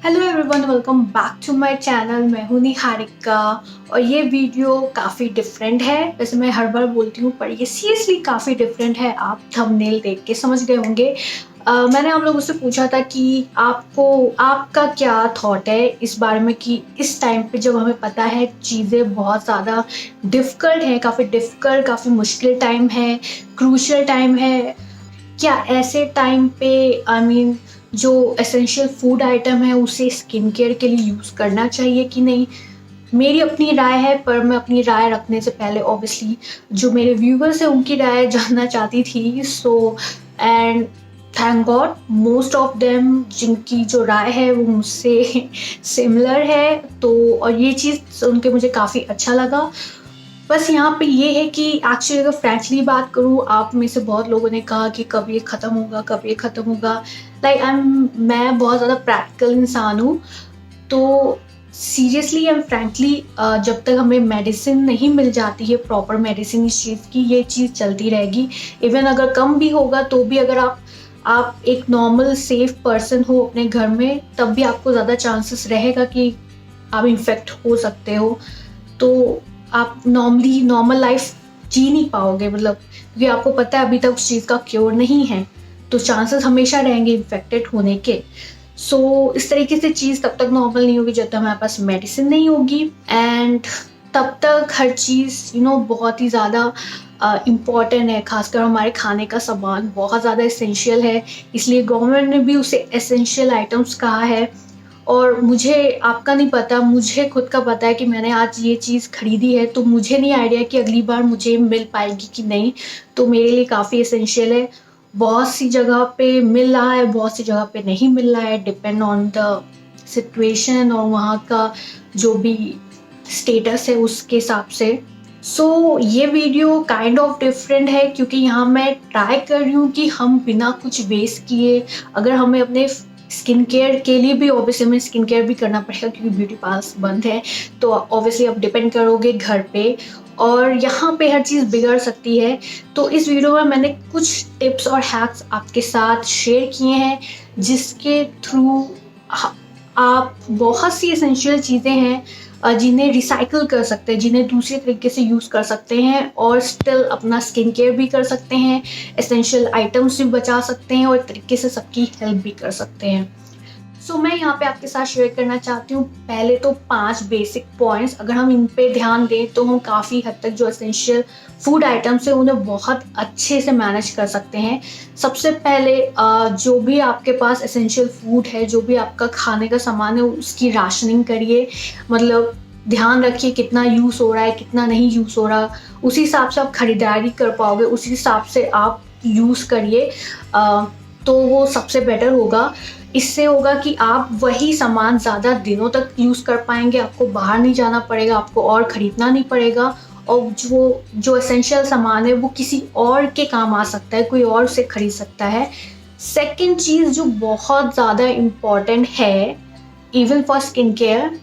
Hello everyone, welcome back to my channel. मैं हूं निहारिका और ये वीडियो काफ़ी डिफरेंट है। वैसे मैं हर बार बोलती हूँ पर ये सीरियसली काफ़ी डिफरेंट है। आप थंबनेल देख के समझ गए होंगे। मैंने आप लोगों से पूछा था कि आपका क्या थॉट है इस बारे में कि इस टाइम पे जब हमें पता है चीज़ें बहुत ज़्यादा डिफ़िकल्ट हैं, काफ़ी मुश्किल टाइम है, क्रूशियल टाइम है, क्या ऐसे टाइम पे जो एसेंशियल फूड आइटम है उसे स्किन केयर के लिए यूज़ करना चाहिए कि नहीं। मेरी अपनी राय है, पर मैं अपनी राय रखने से पहले ऑब्वियसली जो मेरे व्यूवर्स हैं उनकी राय जानना चाहती थी। And thank God most of them जिनकी जो राय है वो मुझसे सिमिलर है। तो और ये चीज़ सुन के मुझे काफ़ी अच्छा लगा। बस यहाँ पे ये है कि एक्चुअली अगर फ्रैंकली बात करूँ, आप में से बहुत लोगों ने कहा कि कब ये ख़त्म होगा, कब ये ख़त्म होगा। मैं बहुत ज़्यादा प्रैक्टिकल इंसान हूँ। तो सीरियसली एंड फ्रैंकली जब तक हमें मेडिसिन नहीं मिल जाती है, प्रॉपर मेडिसिन इस चीज़ की, ये चीज़ चलती रहेगी। इवन अगर कम भी होगा तो भी अगर आप एक नॉर्मल सेफ पर्सन हो अपने घर में, तब भी आपको ज़्यादा चांसेस रहेगा कि आप इन्फेक्ट हो सकते हो। तो आप नॉर्मल लाइफ जी नहीं पाओगे, मतलब क्योंकि आपको पता है अभी तक उस चीज़ का क्योर नहीं है, तो चांसेस हमेशा रहेंगे इन्फेक्टेड होने के। इस तरीके से चीज़ तब तक नॉर्मल नहीं होगी जब तक हमारे पास मेडिसिन नहीं होगी। एंड तब तक हर चीज़ बहुत ही ज़्यादा इम्पॉर्टेंट है। खासकर हमारे खाने का सामान बहुत ज़्यादा एसेंशियल है, इसलिए गवर्नमेंट ने भी उसे एसेंशियल आइटम्स कहा है। और मुझे आपका नहीं पता, मुझे खुद का पता है कि मैंने आज ये चीज़ खरीदी है, तो मुझे नहीं आइडिया कि अगली बार मुझे मिल पाएगी कि नहीं। तो मेरे लिए काफ़ी एसेंशियल है। बहुत सी जगह पे मिल रहा है, बहुत सी जगह पे नहीं मिल रहा है, डिपेंड ऑन द सिचुएशन और वहाँ का जो भी स्टेटस है उसके हिसाब से। ये वीडियो काइंड ऑफ डिफरेंट है क्योंकि यहाँ मैं ट्राई कर रही हूँ कि हम बिना कुछ वेस्ट किए, अगर हमें अपने स्किन केयर के लिए भी ऑब्वियसली हमें स्किन केयर भी करना पड़ेगा क्योंकि ब्यूटी पार्लर्स बंद है, तो ऑब्वियसली आप डिपेंड करोगे घर पे और यहाँ पे हर चीज़ बिगड़ सकती है। तो इस वीडियो में मैंने कुछ टिप्स और हैक्स आपके साथ शेयर किए हैं जिसके थ्रू आप बहुत सी एसेंशियल चीज़ें हैं जिन्हें रिसाइकिल कर सकते हैं, जिन्हें दूसरे तरीके से यूज़ कर सकते हैं और स्टिल अपना स्किन केयर भी कर सकते हैं, एसेंशियल आइटम्स भी बचा सकते हैं और एक तरीके से सबकी हेल्प भी कर सकते हैं। मैं यहाँ पे आपके साथ शेयर करना चाहती हूँ पहले तो 5 बेसिक पॉइंट्स। अगर हम इन पे ध्यान दें तो हम काफ़ी हद तक जो एसेंशियल फूड आइटम्स है उन्हें बहुत अच्छे से मैनेज कर सकते हैं। सबसे पहले जो भी आपके पास एसेंशियल फूड है, जो भी आपका खाने का सामान है, उसकी राशनिंग करिए। मतलब ध्यान रखिए कितना यूज़ हो रहा है, कितना नहीं यूज़ हो रहा, उसी हिसाब से आप खरीदारी कर पाओगे, उसी हिसाब से आप यूज़ करिए। तो वो सबसे बेटर होगा। इससे होगा कि आप वही सामान ज़्यादा दिनों तक यूज़ कर पाएंगे, आपको बाहर नहीं जाना पड़ेगा, आपको और ख़रीदना नहीं पड़ेगा और जो एसेंशियल सामान है वो किसी और के काम आ सकता है, कोई और उसे खरीद सकता है। सेकंड चीज़ जो बहुत ज़्यादा इम्पॉर्टेंट है even for skin care,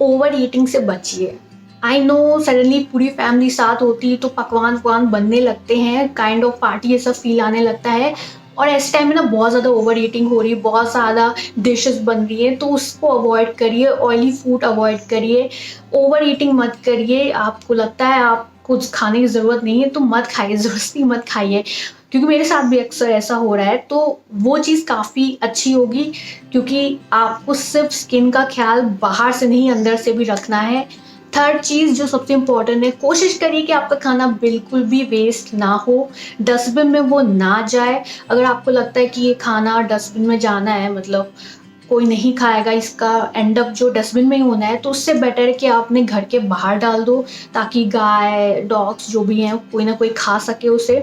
over eating से बचिए। आई नो सडनली पूरी फैमिली साथ होती है तो पकवान वकवान बनने लगते हैं, काइंड ऑफ पार्टी ऐसा फील आने लगता है और इस टाइम में ना बहुत ज़्यादा ओवर ईटिंग हो रही है, बहुत ज़्यादा डिशेस बन रही है, तो उसको अवॉइड करिए। ऑयली फूड अवॉइड करिए, ओवर ईटिंग मत करिए। आपको लगता है आपको कुछ खाने की ज़रूरत नहीं है तो मत खाइए, ज़बरदस्ती मत खाइए, क्योंकि मेरे साथ भी अक्सर ऐसा हो रहा है। तो वो चीज़ काफ़ी अच्छी होगी क्योंकि आपको सिर्फ स्किन का ख्याल बाहर से नहीं अंदर से भी रखना है। थर्ड चीज़ जो सबसे इम्पोर्टेंट है, कोशिश करिए कि आपका खाना बिल्कुल भी वेस्ट ना हो, डस्टबिन में वो ना जाए। अगर आपको लगता है कि ये खाना डस्टबिन में जाना है, मतलब कोई नहीं खाएगा, इसका एंड अप जो डस्टबिन में ही होना है, तो उससे बेटर है कि आप अपने घर के बाहर डाल दो ताकि गाय डॉग्स जो भी हैं कोई ना कोई खा सके उसे।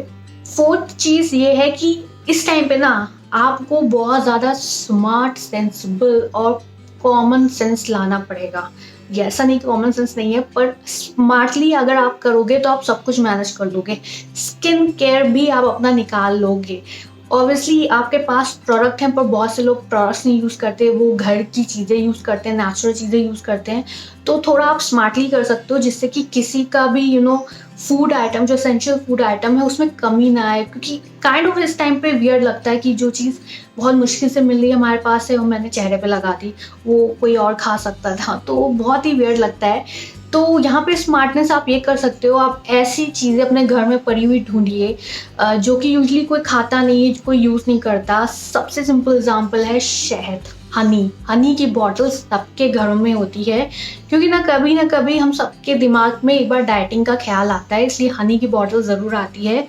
फोर्थ चीज़ ये है कि इस टाइम पे ना आपको बहुत ज़्यादा स्मार्ट, सेंसिबल और कॉमन सेंस लाना पड़ेगा। ये ऐसा नहीं कि कॉमन सेंस नहीं है, पर स्मार्टली अगर आप करोगे तो आप सब कुछ मैनेज कर लोगे। स्किन केयर भी आप अपना निकाल लोगे ऑब्वियसली आपके पास प्रोडक्ट हैं, पर बहुत से लोग प्रोडक्ट्स नहीं यूज़ करते, वो घर की चीज़ें यूज़ करते हैं, नेचुरल चीज़ें यूज़ करते हैं। तो थोड़ा आप स्मार्टली कर सकते हो जिससे कि किसी का भी फूड आइटम, जो एसेंशियल फूड आइटम है, उसमें कमी ना आए। क्योंकि काइंड ऑफ इस टाइम पे वियर्ड लगता है कि जो चीज़ बहुत मुश्किल से मिल रही है हमारे पास है और मैंने चेहरे पे लगा दी, वो कोई और खा सकता था, तो बहुत ही वियर्ड लगता है। तो यहाँ पे स्मार्टनेस आप ये कर सकते हो, आप ऐसी चीज़ें अपने घर में पड़ी हुई ढूंढिए जो कि यूजली कोई खाता नहीं है, कोई यूज़ नहीं करता। सबसे सिंपल एग्जांपल है शहद, हनी की बॉटल्स सबके घरों में होती है, क्योंकि ना कभी हम सबके दिमाग में एक बार डाइटिंग का ख्याल आता है, इसलिए हनी की बॉटल ज़रूर आती है।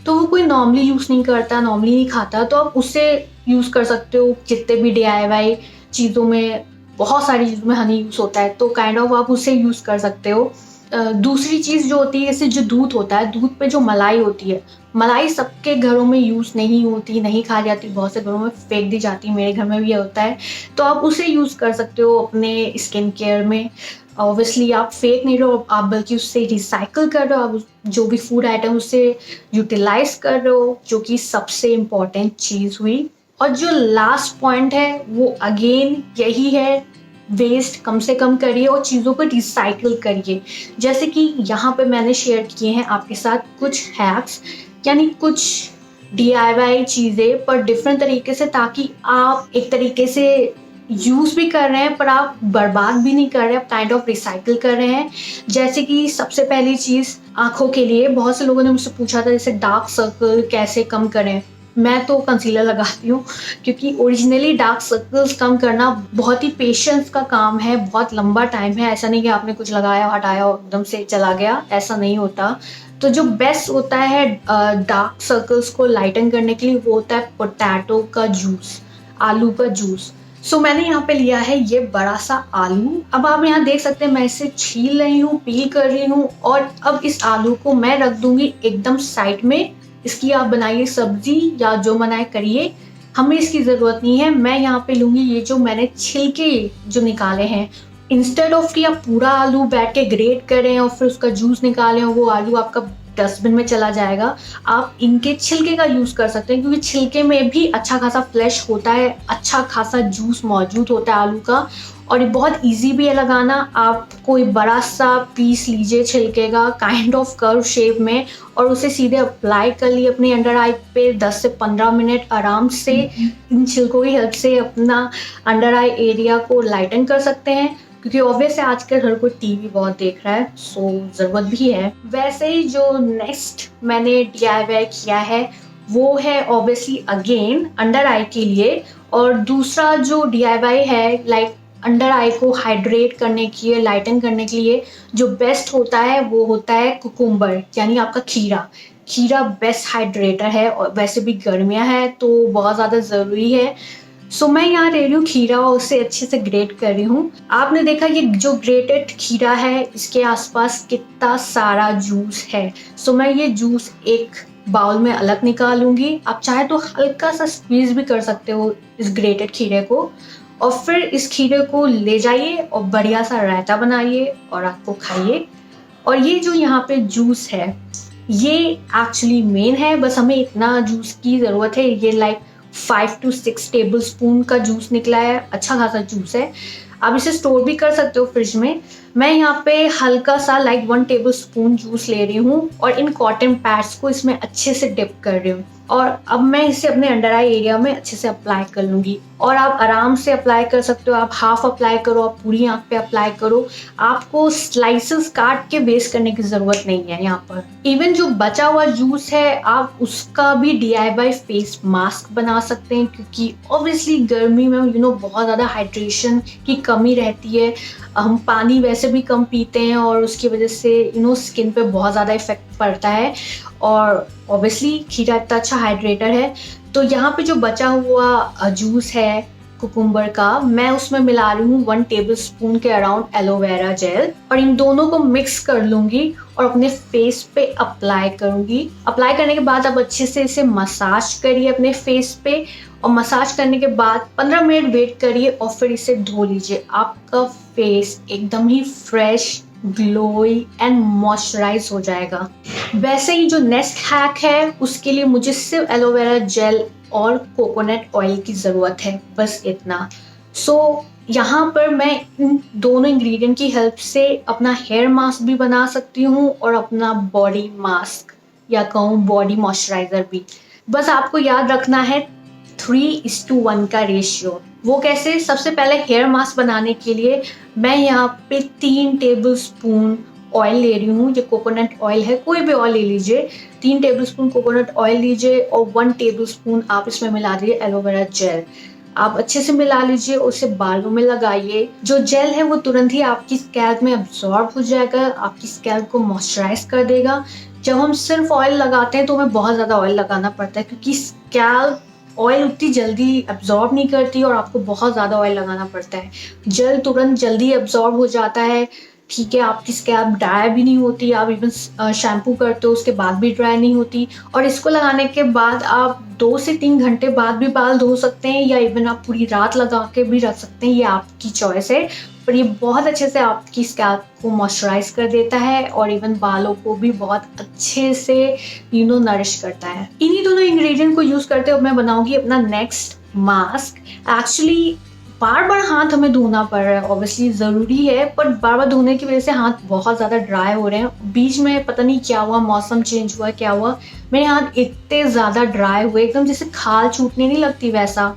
तो वो कोई नॉर्मली यूज़ नहीं करता, नॉर्मली नहीं खाता, तो आप उससे यूज़ कर सकते हो। जितने भी DIY चीज़ों में, बहुत सारी चीज़ों में हनी यूज़ होता है, तो काइंड ऑफ आप उसे यूज़ कर सकते हो। दूसरी चीज़ जो होती है, जैसे जो दूध होता है, दूध पे जो मलाई होती है, मलाई सबके घरों में यूज़ नहीं होती, नहीं खाई जाती, बहुत से घरों में फेंक दी जाती है, मेरे घर में भी ये होता है। तो आप उसे यूज़ कर सकते हो अपने स्किन केयर में। ऑब्वियसली आप फेक नहीं रहो, आप बल्कि उससे रिसाइकल कर रहे हो, आप जो भी फूड आइटम उससे यूटिलाइज कर रहे हो, जो कि सबसे इम्पॉर्टेंट चीज़ हुई। और जो लास्ट पॉइंट है वो अगेन यही है, वेस्ट कम से कम करिए और चीज़ों को रिसाइकिल करिए। जैसे कि यहाँ पे मैंने शेयर किए हैं आपके साथ कुछ हैक्स, यानी कुछ DIY चीज़ें पर डिफरेंट तरीके से, ताकि आप एक तरीके से यूज़ भी कर रहे हैं पर आप बर्बाद भी नहीं कर रहे हैं, आप काइंड ऑफ रिसाइकिल कर रहे हैं। जैसे कि सबसे पहली चीज़ आँखों के लिए, बहुत से लोगों ने मुझसे पूछा था जैसे डार्क सर्कल कैसे कम करें। मैं तो कंसीलर लगाती हूँ, क्योंकि ओरिजिनली डार्क सर्कल्स कम करना बहुत ही पेशेंस का काम है, बहुत लंबा टाइम है। ऐसा नहीं कि आपने कुछ लगाया हटाया और एकदम से चला गया, ऐसा नहीं होता। तो जो बेस्ट होता है डार्क सर्कल्स को लाइटन करने के लिए, वो होता है पोटैटो का जूस, आलू का जूस। सो मैंने यहाँ पे लिया है ये बड़ा सा आलू। अब आप यहाँ देख सकते हैं मैं इसे छील रही हूँ, पील कर रही हूँ, और अब इस आलू को मैं रख दूंगी एकदम साइड में। इसकी आप बनाइए सब्जी या जो बनाए करिए, हमें इसकी ज़रूरत नहीं है। मैं यहाँ पे लूँगी ये जो मैंने छिलके जो निकाले हैं, इंस्टेड ऑफ कि आप पूरा आलू बैठ के ग्रेट करें और फिर उसका जूस निकालें और वो आलू आपका डस्टबिन में चला जाएगा, आप इनके छिलके का यूज़ कर सकते हैं, क्योंकि छिलके में भी अच्छा खासा फ्लैश होता है, अच्छा खासा जूस मौजूद होता है आलू का, और ये बहुत इजी भी है लगाना। आप कोई बड़ा सा पीस लीजिए छिलके का, काइंड ऑफ कर्व शेप में, और उसे सीधे अप्लाई कर लिए अपने अंडर आई पे 10 से 15 मिनट आराम से। इन छिलकों की हेल्प से अपना अंडर आई एरिया को लाइटन कर सकते हैं, क्योंकि ऑब्वियस है आजकल हर कोई टीवी बहुत देख रहा है, सो ज़रूरत भी है। वैसे ही जो नेक्स्ट मैंने DIY किया है वो है ऑब्वियसली अगेन अंडर आई के लिए, और दूसरा जो DIY है लाइक अंडर आई को हाइड्रेट करने के लिए, लाइटन करने के लिए जो बेस्ट होता है वो होता है कुकुम्बर, यानी आपका खीरा बेस्ट हाइड्रेटर है। और वैसे भी गर्मियाँ हैं तो बहुत ज़्यादा ज़रूरी है। सो मैं यहाँ ले रही हूँ खीरा और उसे अच्छे से ग्रेट कर रही हूँ। आपने देखा ये जो ग्रेटेड खीरा है, इसके आसपास कितना सारा जूस है। सो मैं ये जूस एक बाउल में अलग निकालूंगी। आप चाहे तो हल्का सा स्क्वीज भी कर सकते हो इस ग्रेटेड खीरे को, और फिर इस खीरे को ले जाइए और बढ़िया सा रायता बनाइए और आपको खाइए। और ये जो यहाँ पे जूस है ये एक्चुअली मेन है, बस हमें इतना जूस की ज़रूरत है। ये लाइक 5 to 6 टेबल स्पून का जूस निकला है, अच्छा खासा जूस है। आप इसे स्टोर भी कर सकते हो फ्रिज में। मैं यहाँ पे हल्का सा लाइक 1 टेबल स्पून जूस ले रही हूँ और इन कॉटन पैड्स को इसमें अच्छे से डिप कर रही हूँ, और अब मैं इसे अपने अंडर आई एरिया में अच्छे से अप्लाई कर लूँगी। और आप आराम से अप्लाई कर सकते हो, आप हाफ अप्लाई करो, आप पूरी आँख पे अप्लाई करो। आपको स्लाइसेस काट के वेस्ट करने की ज़रूरत नहीं है यहाँ पर। इवन जो बचा हुआ जूस है आप उसका भी DIY फेस मास्क बना सकते हैं, क्योंकि ऑब्वियसली गर्मी में बहुत ज़्यादा हाइड्रेशन की कमी रहती है। हम पानी वैसे भी कम पीते हैं और उसकी वजह से स्किन पे बहुत ज़्यादा इफेक्ट पड़ता है, और ऑब्वियसली खीरा इतना अच्छा हाइड्रेटर है। तो यहाँ पे जो बचा हुआ जूस है कुकुम्बर का, मैं उसमें मिला रही हूँ 1 टेबल स्पून के अराउंड एलोवेरा जेल, और इन दोनों को मिक्स कर लूँगी और अपने फेस पे अप्लाई करूँगी। अप्लाई करने के बाद आप अच्छे से इसे मसाज करिए अपने फेस पे, और मसाज करने के बाद 15 मिनट वेट करिए और फिर इसे धो लीजिए। आपका फेस एकदम ही फ्रेश, ग्लोई एंड मॉइस्चराइज हो जाएगा। वैसे ही जो नेक्स्ट हैक है उसके लिए मुझे सिर्फ एलोवेरा जेल और कोकोनट ऑयल की ज़रूरत है, बस इतना। यहाँ पर मैं इन दोनों इंग्रेडिएंट की हेल्प से अपना हेयर मास्क भी बना सकती हूँ और अपना बॉडी मास्क या कहूँ बॉडी मॉइस्चराइज़र भी। बस आपको याद रखना है 3:1 का रेशियो। वो कैसे? सबसे पहले हेयर मास्क बनाने के लिए मैं यहाँ पे 3 टेबल स्पून ऑयल ले रही हूँ। ये कोकोनट ऑयल है, कोई भी ऑयल ले लीजिए। 3 टेबल स्पून कोकोनट ऑयल लीजिए और 1 टेबल स्पून आप इसमें मिला दीजिए एलोवेरा जेल। आप अच्छे से मिला लीजिए, उसे बालों में लगाइए। जो जेल है वो तुरंत ही आपकी स्कैल्प में अब्सॉर्ब हो जाएगा, आपकी स्कैल्प को मॉइस्चराइज कर देगा। जब हम सिर्फ ऑयल लगाते हैं तो हमें बहुत ज़्यादा ऑयल लगाना पड़ता है, क्योंकि स्कैल्प ऑयल उतनी जल्दी अब्जॉर्ब नहीं करती और आपको बहुत ज़्यादा ऑयल लगाना पड़ता है। जेल तुरंत जल्दी अब्जॉर्ब हो जाता है, ठीक है। आपकी स्कैल्प ड्राई भी नहीं होती, आप इवन शैम्पू करते हो उसके बाद भी ड्राई नहीं होती। और इसको लगाने के बाद आप 2 से 3 घंटे बाद भी बाल धो सकते हैं, या इवन आप पूरी रात लगा के भी रख सकते हैं, ये आपकी चॉइस है। पर ये बहुत अच्छे से आपकी स्कैल्प को मॉइस्चराइज कर देता है और इवन बालों को भी बहुत अच्छे से नरिश करता है। इन्हीं दोनों इंग्रेडिएंट को यूज करते हुए मैं बनाऊंगी अपना नेक्स्ट मास्क। एक्चुअली बार बार हाथ हमें धोना पड़ रहा है, ऑब्वियसली ज़रूरी है, पर बार बार धोने की वजह से हाथ बहुत ज़्यादा ड्राई हो रहे हैं। बीच में पता नहीं क्या हुआ, मौसम चेंज हुआ, क्या हुआ, मेरे हाथ इतने ज़्यादा ड्राई हुए, एकदम जैसे खाल छूटने नहीं लगती वैसा।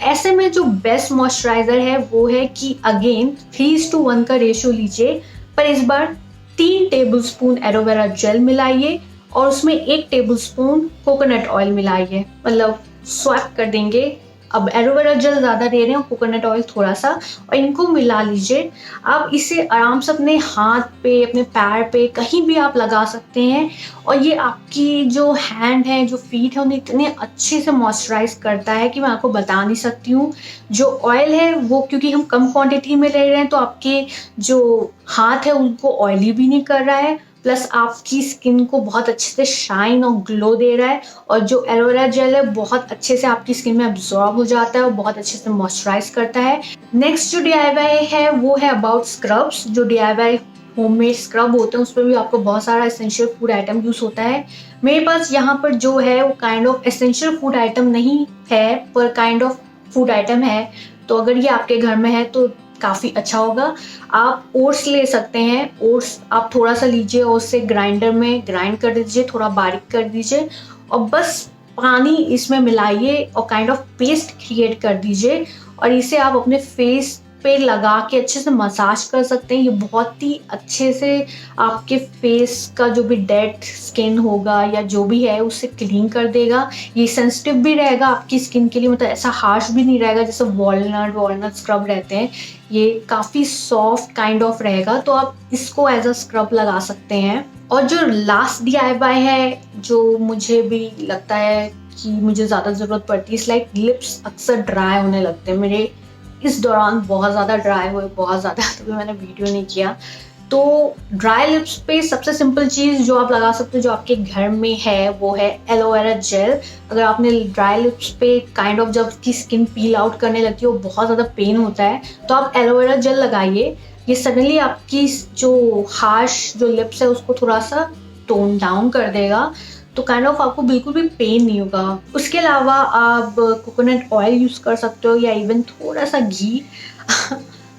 ऐसे में जो बेस्ट मॉइस्चराइज़र है वो है कि अगेन 3:1 का रेशियो लीजिए, पर इस बार 3 टेबल स्पून एलोवेरा जेल मिलाइए और उसमें 1 टेबल स्पून कोकोनट ऑयल मिलाइए, मतलब स्वैप कर देंगे। अब एलोवेरा जेल ज़्यादा दे रहे हैं और कोकोनट ऑयल थोड़ा सा, और इनको मिला लीजिए। आप इसे आराम से अपने हाथ पे, अपने पैर पे, कहीं भी आप लगा सकते हैं, और ये आपकी जो हैंड है, जो फीट है, उन्हें इतने अच्छे से मॉइस्चराइज करता है कि मैं आपको बता नहीं सकती हूँ। जो ऑयल है वो क्योंकि हम कम क्वांटिटी में ले रहे हैं तो आपके जो हाथ है उनको ऑयली भी नहीं कर रहा है, प्लस आपकी स्किन को बहुत अच्छे से शाइन और ग्लो दे रहा है। और जो एलोवेरा जेल है बहुत अच्छे से आपकी स्किन में अब्जॉर्ब हो जाता है और बहुत अच्छे से मॉइस्चराइज करता है। नेक्स्ट जो DIY है वो है अबाउट स्क्रब्स। जो DIY होममेड स्क्रब होते हैं उसमें भी आपको बहुत सारा एसेंशियल फूड आइटम यूज होता है। मेरे पास यहाँ पर जो है वो kind of essential food item नहीं है, पर काइंड ऑफ फूड आइटम है। तो अगर ये आपके घर में है तो काफ़ी अच्छा होगा। आप ओट्स ले सकते हैं। ओट्स आप थोड़ा सा लीजिए और उससे ग्राइंडर में ग्राइंड कर दीजिए, थोड़ा बारीक कर दीजिए, और बस पानी इसमें मिलाइए और काइंड ऑफ पेस्ट क्रिएट कर दीजिए, और इसे आप अपने फेस पे लगा के अच्छे से मसाज कर सकते हैं। ये बहुत ही अच्छे से आपके फेस का जो भी डेड स्किन होगा या जो भी है उसे क्लीन कर देगा। ये सेंसिटिव भी रहेगा आपकी स्किन के लिए, मतलब ऐसा हार्श भी नहीं रहेगा जैसे वॉलनट स्क्रब रहते हैं। ये काफ़ी सॉफ्ट काइंड ऑफ रहेगा, तो आप इसको एज अ स्क्रब लगा सकते हैं। और जो लास्ट DIY है जो मुझे भी लगता है कि मुझे ज़्यादा ज़रूरत पड़ती है, इस लाइक लिप्स अक्सर ड्राई होने लगते हैं मेरे। इस दौरान बहुत ज़्यादा ड्राई हुए, बहुत ज़्यादा, तभी मैंने वीडियो नहीं किया। तो ड्राई लिप्स पे सबसे सिंपल चीज़ जो आप लगा सकते हो जो आपके घर में है वो है एलोवेरा जेल। अगर आपने ड्राई लिप्स पे काइंड ऑफ जब की स्किन पील आउट करने लगती है, वो बहुत ज़्यादा पेन होता है, तो आप एलोवेरा जेल लगाइए। ये सडनली आपकी जो हार्श जो लिप्स है उसको थोड़ा सा टोन डाउन कर देगा, तो काइंड ऑफ आपको बिल्कुल भी पेन नहीं होगा। उसके अलावा आप कोकोनट ऑयल यूज़ कर सकते हो या इवन थोड़ा सा घी।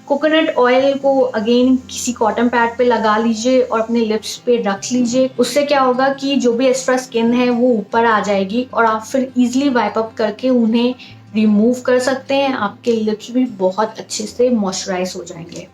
कोकोनट ऑयल को अगेन किसी कॉटन पैड पे लगा लीजिए और अपने लिप्स पे रख लीजिए। उससे क्या होगा कि जो भी एक्स्ट्रा स्किन है वो ऊपर आ जाएगी और आप फिर इजीली वाइप अप करके उन्हें रिमूव कर सकते हैं। आपके लिप्स भी बहुत अच्छे से मॉइस्चराइज हो जाएंगे।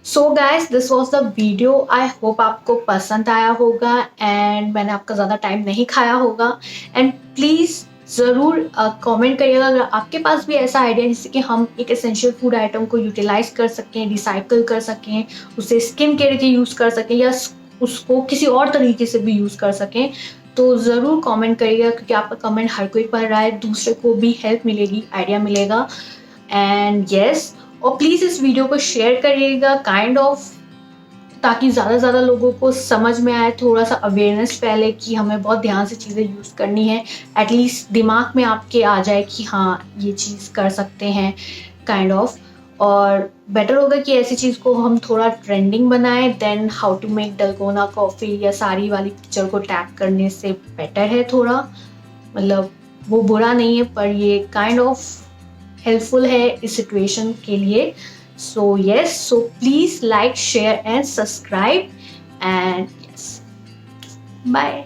So guys, this was the video. I hope आपको पसंद आया होगा एंड मैंने आपका ज़्यादा टाइम नहीं खाया होगा। एंड प्लीज़ ज़रूर कमेंट करिएगा अगर आपके पास भी ऐसा आइडिया जिससे कि हम एक एसेंशियल फूड आइटम को यूटिलाइज कर सकें, रिसाइकल कर सकें, उसे स्किन केयर के यूज़ कर सकें या उसको किसी और तरीके से भी यूज़ कर सकें, तो ज़रूर कमेंट करिएगा, क्योंकि आपका कमेंट हर कोई पढ़ रहा है, दूसरे को भी हेल्प मिलेगी, आइडिया मिलेगा। एंड येस, और प्लीज़ इस वीडियो को शेयर करिएगा काइंड ऑफ, ताकि ज़्यादा से ज़्यादा लोगों को समझ में आए, थोड़ा सा अवेयरनेस फैले कि हमें बहुत ध्यान से चीज़ें यूज़ करनी है। एटलीस्ट दिमाग में आपके आ जाए कि हाँ ये चीज़ कर सकते हैं काइंड ऑफ। और बेटर होगा कि ऐसी चीज़ को हम थोड़ा ट्रेंडिंग बनाएं then how to make dalgona coffee या सारी वाली पिक्चर को टैग करने से बेटर है थोड़ा, मतलब वो बुरा नहीं है पर ये काइंड ऑफ हेल्पफुल है इस सिचुएशन के लिए. So yes, so please like share and subscribe and yes, bye.